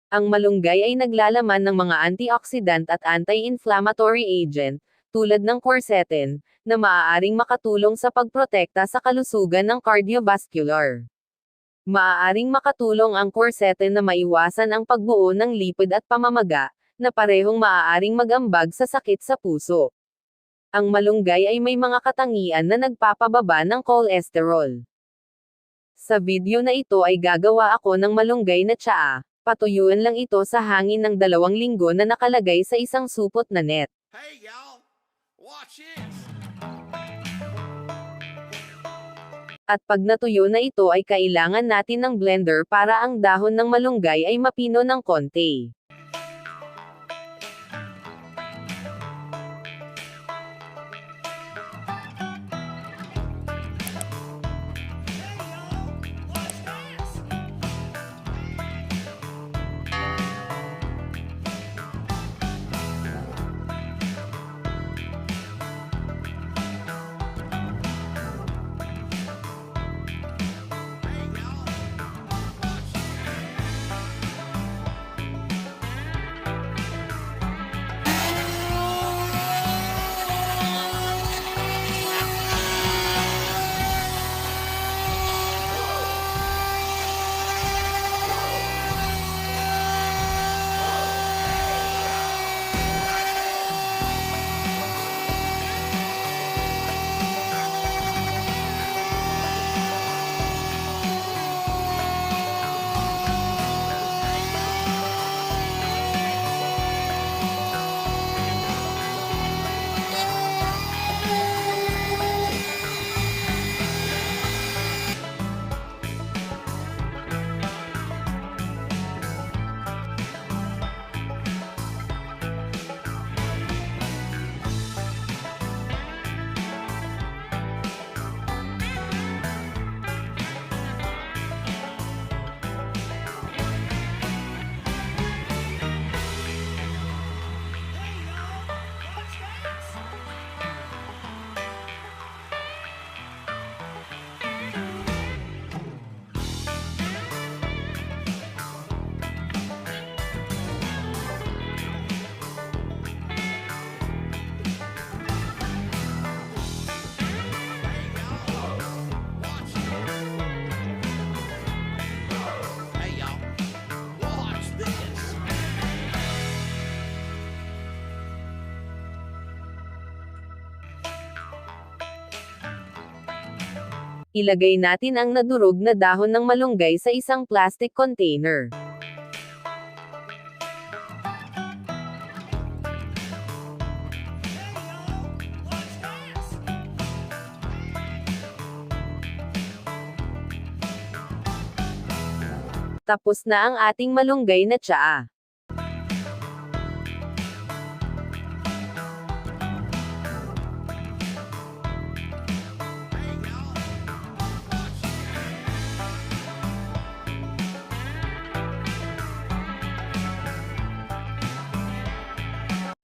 Ang malunggay ay naglalaman ng mga antioxidant at anti-inflammatory agent, tulad ng quercetin, na maaaring makatulong sa pagprotekta sa kalusugan ng cardiovascular. Maaaring makatulong ang quercetin na maiwasan ang pagbuo ng lipid at pamamaga, na parehong maaaring mag-ambag sa sakit sa puso. Ang malunggay ay may mga katangian na nagpapababa ng cholesterol. Sa video na ito ay gagawa ako ng malunggay na tsaa. Patuyuan lang ito sa hangin ng 2 linggo na nakalagay sa isang supot na net. Hey y'all, watch this. At pag natuyo na ito ay kailangan natin ng blender para ang dahon ng malunggay ay mapino ng konti. Hey y'all, watch this. Ilagay natin ang nadurog na dahon ng malunggay sa isang plastic container. Tapos na ang ating malunggay na tsaa.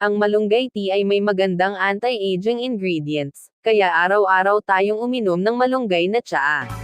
Ang malunggay tea ay may magandang anti-aging ingredients, kaya araw-araw tayong uminom ng malunggay na tsaa.